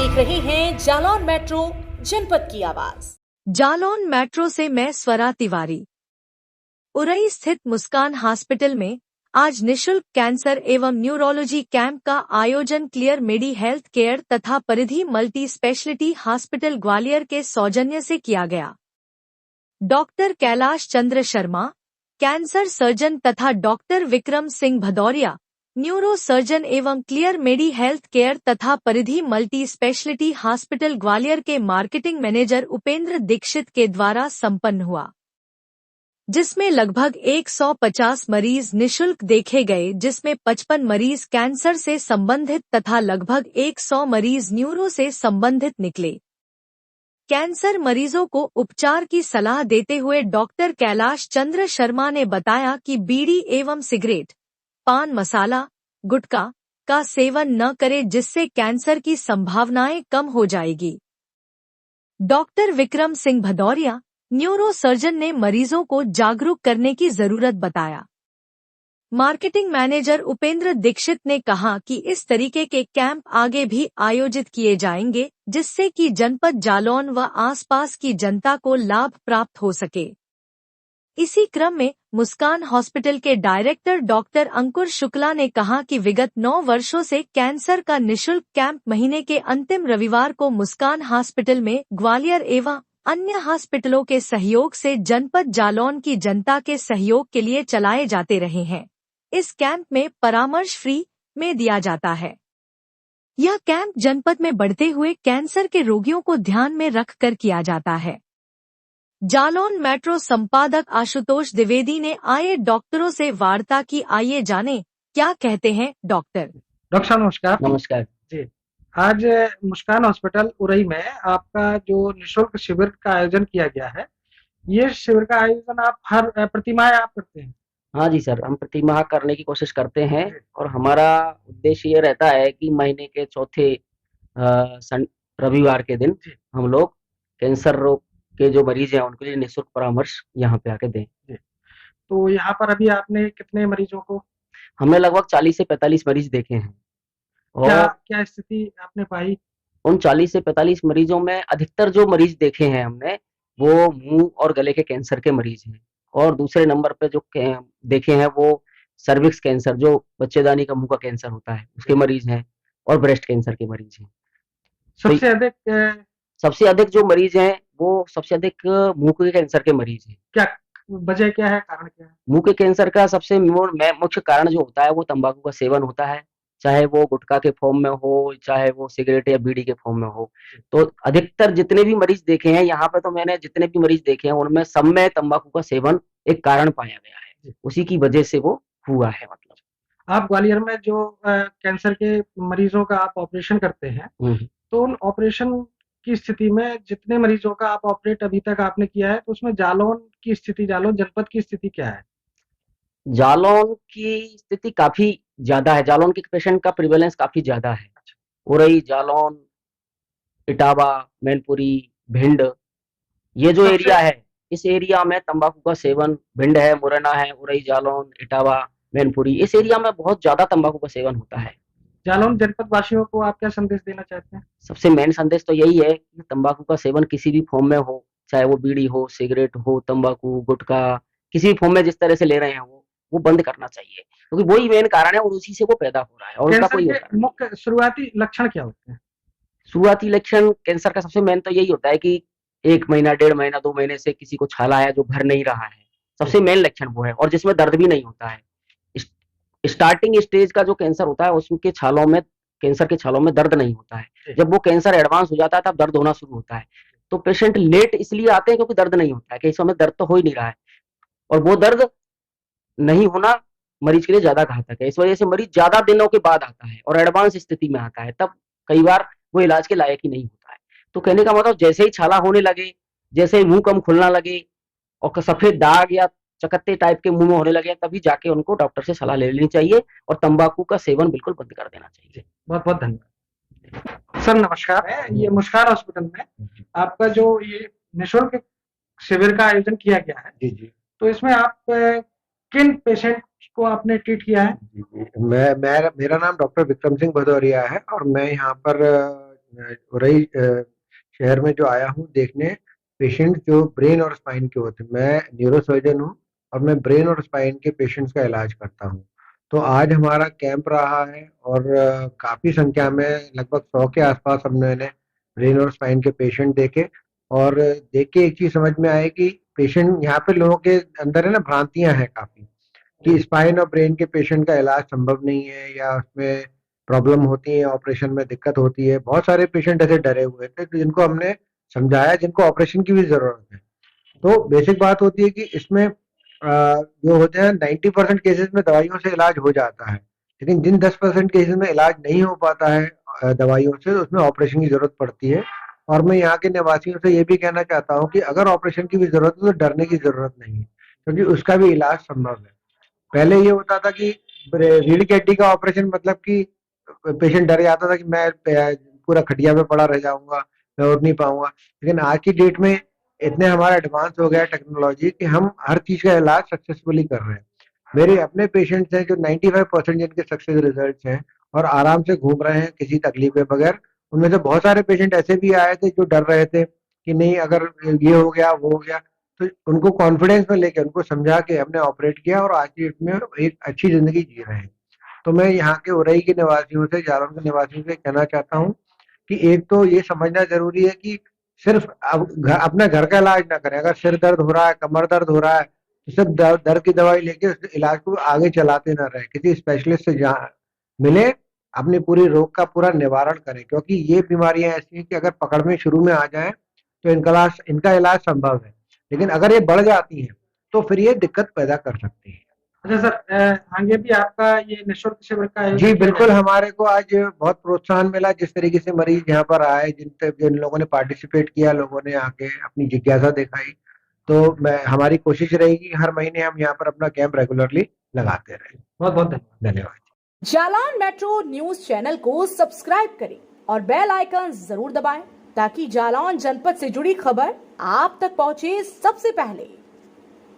देख रहे हैं जालौन मेट्रो जनपद की आवाज। जालौन मेट्रो से मैं स्वरा तिवारी। उरई स्थित मुस्कान हॉस्पिटल में आज निशुल्क कैंसर एवं न्यूरोलॉजी कैंप का आयोजन क्लियर मेडी हेल्थ केयर तथा परिधि मल्टी स्पेशलिटी हॉस्पिटल ग्वालियर के सौजन्य से किया गया। Doctor Kailash Chandra Sharma, cancer surgeon तथा doctor Vikram Singh Bhadauria, neuro surgeon एवं क्लियर मेडी हेल्थ केयर तथा परिधि मल्टी स्पेशलिटी हॉस्पिटल ग्वालियर के मार्केटिंग मैनेजर उपेंद्र दीक्षित के द्वारा संपन्न हुआ, जिसमें लगभग 150 मरीज निशुल्क देखे गए, जिसमें 55 मरीज कैंसर से संबंधित तथा लगभग 100 मरीज न्यूरो से संबंधित निकले। कैंसर मरीजों को उपचार की सलाह देते हुए डॉक्टर कैलाश चंद्र शर्मा ने बताया कि बीड़ी एवं सिगरेट, पान मसाला, गुटखा का सेवन न करें, जिससे कैंसर की संभावनाएं कम हो जाएगी। Doctor Vikram Singh Bhadauria, neuro surgeon ने मरीजों को जागरूक करने की जरूरत बताया। मार्केटिंग मैनेजर उपेंद्र दीक्षित ने कहा कि इस तरीके के कैंप आगे भी आयोजित किए जाएंगे, जिससे कि जनपद जालौन व आसपास की जनता को लाभ प्राप्त हो सके। इसी क्रम में मुस्कान हॉस्पिटल के डायरेक्टर डॉक्टर अंकुर शुक्ला ने कहा कि विगत 9 वर्षों से कैंसर का निशुल्क कैंप महीने के अंतिम रविवार को मुस्कान हॉस्पिटल में ग्वालियर एवं अन्य हॉस्पिटलों के सहयोग से जनपद जालौन की जनता के सहयोग के लिए चलाए जाते रहे हैं। इस कैंप में परामर्श फ्री में दिया जाता है। यह कैंप जनपद में बढ़ते हुए कैंसर के रोगियों को ध्यान में रखकर किया जाता है। जालौन मेट्रो संपादक आशुतोष द्विवेदी ने आए डॉक्टरों से वार्ता की। आइए जाने क्या कहते हैं डॉक्टर। डॉक्टर साहब नमस्कार। नमस्कार जी, आज मुस्कान हॉस्पिटल उरई में आपका जो निशुल्क शिविर का आयोजन किया गया है, ये शिविर का आयोजन आप हर प्रतिमाह आप करते हैं? हाँ जी सर, हम प्रतिमाह करने की कोशिश करते हैं और हमारा उद्देश्य ये रहता है कि महीने के चौथे रविवार के दिन हम लोग कैंसर रोग के जो मरीज हैं उनके लिए निःशुल्क परामर्श यहाँ पे आके दें। तो यहाँ पर अभी आपने कितने मरीजों को? हमने लगभग 40 से 45 मरीज देखे हैं। और क्या स्थिति आपने पाई? उन 40 से 45 मरीजों में अधिकतर जो मरीज देखे हैं हमने वो मुंह और गले के कैंसर के मरीज हैं, और दूसरे नंबर पे जो देखे हैं वो सर्विक्स कैंसर, जो बच्चेदानी का मुंह का कैंसर होता है, उसके मरीज हैं, और ब्रेस्ट कैंसर के मरीज हैं। सबसे अधिक जो मरीज हैं वो सबसे अधिक मुंह के कैंसर के मरीज हैं। क्या वजह क्या है, कारण क्या है? मुंह के कैंसर का सबसे मुख्य कारण जो होता है वो तंबाकू का सेवन होता है, चाहे वो गुटखा के फॉर्म में हो, चाहे वो सिगरेट या बीड़ी के फॉर्म में हो। तो अधिकतर जितने भी मरीज देखे हैं यहाँ पे, तो मैंने जितने भी मरीज देखे हैं उनमें सब में तंबाकू का सेवन एक कारण पाया गया है, उसी की वजह से वो हुआ है। मतलब आप ग्वालियर में जो कैंसर के मरीजों का आप ऑपरेशन करते हैं, तो उन ऑपरेशन की स्थिति में जितने मरीजों का आप ऑपरेट अभी तक आपने किया है, तो उसमें जालौन की स्थिति, जालौन जनपद की स्थिति क्या है? जालौन की स्थिति काफी ज्यादा है। जालौन के पेशेंट का प्रिवेलेंस काफी ज्यादा है। उरई, जालौन, इटावा, मैनपुरी, भिंड, ये जो एरिया है, इस एरिया में तंबाकू का सेवन, भिंड है, मुरैना है, उरई, जालौन, इटावा, मैनपुरी, इस एरिया में बहुत ज्यादा तंबाकू का सेवन होता है। जालौन जनपद वासियों को आप क्या संदेश देना चाहते हैं? सबसे मेन संदेश तो यही है कि तंबाकू का सेवन किसी भी फॉर्म में हो, चाहे वो बीड़ी हो, सिगरेट हो, तंबाकू, गुटखा, किसी भी फॉर्म में जिस तरह से ले रहे हैं वो बंद करना चाहिए, क्योंकि वही मेन कारण है और उसी से वो पैदा हो रहा है। और उसका कोई मुख्य शुरुआती लक्षण क्या होते हैं? शुरुआती लक्षण कैंसर का सबसे मेन तो यही होता है कि 1 महीना, 1.5 महीना, 2 महीने से किसी को छाला है जो भर नहीं रहा है, सबसे मेन लक्षण वो है, और जिसमें दर्द भी नहीं होता है। स्टार्टिंग स्टेज का जो कैंसर होता है उसके छालों में, कैंसर के छालों में दर्द नहीं होता है। जब वो कैंसर एडवांस हो जाता है तब दर्द होना शुरू होता है। तो पेशेंट लेट इसलिए आते हैं क्योंकि दर्द नहीं होता है, कि इस समय दर्द तो हो ही नहीं रहा है, और वो दर्द नहीं होना मरीज के लिए ज्यादा घातक है। इस वजह से मरीज ज्यादा दिनों के बाद आता है और एडवांस स्थिति में आता है, तब कई बार वो इलाज के लायक ही नहीं होता है। तो कहने का मतलब, जैसे ही छाला होने लगे, जैसे ही मुंह कम खुलना लगे और सफेद दाग या चकत्ते टाइप के मुंह में होने लगे, तभी जाके उनको डॉक्टर से सलाह ले लेनी चाहिए और तंबाकू का सेवन बिल्कुल बंद कर देना चाहिए। बहुत बहुत धन्यवाद सर। नमस्कार। ये मुस्कान हॉस्पिटल में आपका जो ये निःशुल्क शिविर का आयोजन किया गया है, जी, तो इसमें आप किन पेशेंट को आपने ट्रीट किया है? मेरा नाम डॉक्टर विक्रम सिंह भदौरिया है और मैं यहाँ पर उरई शहर में जो आया हूँ देखने पेशेंट जो ब्रेन और स्पाइन के होते हैं। मैं न्यूरोसर्जन हूँ और मैं ब्रेन और स्पाइन के पेशेंट्स का इलाज करता हूँ। तो आज हमारा कैंप रहा है और काफ़ी संख्या में लगभग 100 के आसपास हमने ब्रेन और स्पाइन के पेशेंट देखे और देख के एक चीज़ समझ में आई कि पेशेंट यहाँ पे लोगों के अंदर है ना भ्रांतियाँ हैं काफ़ी कि स्पाइन और ब्रेन के पेशेंट का इलाज संभव नहीं है या उसमें प्रॉब्लम होती है, ऑपरेशन में दिक्कत होती है। बहुत सारे पेशेंट ऐसे डरे हुए थे तो जिनको हमने समझाया जिनको ऑपरेशन की भी ज़रूरत है। तो बेसिक बात होती है कि इसमें जो होते हैं 90% केसेस में दवाइयों से इलाज हो जाता है, लेकिन जिन 10% केसेस में इलाज नहीं हो पाता है दवाइयों से, उसमें ऑपरेशन की ज़रूरत पड़ती है। और मैं यहाँ के निवासियों से ये भी कहना चाहता हूँ कि अगर ऑपरेशन की भी ज़रूरत है तो डरने की ज़रूरत नहीं है, क्योंकि उसका भी इलाज संभव है। पहले ये होता था कि रीढ़ की हड्डी का ऑपरेशन मतलब कि पेशेंट डर जाता था कि मैं पूरा खटिया पे पड़ा रह जाऊंगा, मैं उठ नहीं पाऊंगा। लेकिन आज की डेट में इतने हमारा एडवांस हो गया है टेक्नोलॉजी कि हम हर चीज का इलाज सक्सेसफुली कर रहे हैं। मेरे अपने पेशेंट्स हैं जो 95% जिनके सक्सेस रिजल्ट्स हैं और आराम से घूम रहे हैं किसी तकलीफ के बगैर। उनमें से बहुत सारे पेशेंट ऐसे भी आए थे जो डर रहे थे कि नहीं अगर ये हो गया वो हो गया, तो उनको कॉन्फिडेंस में लेके उनको समझा के हमने ऑपरेट किया और आज की डेट में एक अच्छी जिंदगी जी रहे हैं। तो मैं यहाँ के उरई के निवासियों से, जालौन के निवासियों से कहना चाहता हूँ कि एक तो ये समझना जरूरी है कि सिर्फ अपने घर का इलाज ना करें। अगर सिर दर्द हो रहा है, कमर दर्द हो रहा है, तो सिर्फ दर्द की दवाई लेके उस इलाज को आगे चलाते ना रहे, किसी स्पेशलिस्ट से मिले, अपनी पूरी रोग का पूरा निवारण करें, क्योंकि ये बीमारियां ऐसी हैं कि अगर पकड़ में शुरू में आ जाए तो इनका इलाज संभव है, लेकिन अगर ये बढ़ जाती हैं तो फिर ये दिक्कत पैदा कर सकती है। अच्छा सर, आगे भी आपका ये निःशुल्क शिविर का आयोजन जी किया बिल्कुल, जाएगा? हमारे को आज बहुत प्रोत्साहन मिला जिस तरीके से मरीज यहाँ पर आए, जिन लोगों ने पार्टिसिपेट किया, लोगों ने आके अपनी जिज्ञासा दिखाई। तो मैं हमारी कोशिश रहेगी हर महीने हम यहाँ पर अपना कैंप रेगुलरली लगाते रहें। बहुत बहुत धन्यवाद। धन्यवाद। जालान मेट्रो न्यूज चैनल को सब्सक्राइब करें और बेल आइकन जरूर दबाएं ताकि जालौन जनपद से जुड़ी खबर आप तक पहुंचे सबसे पहले।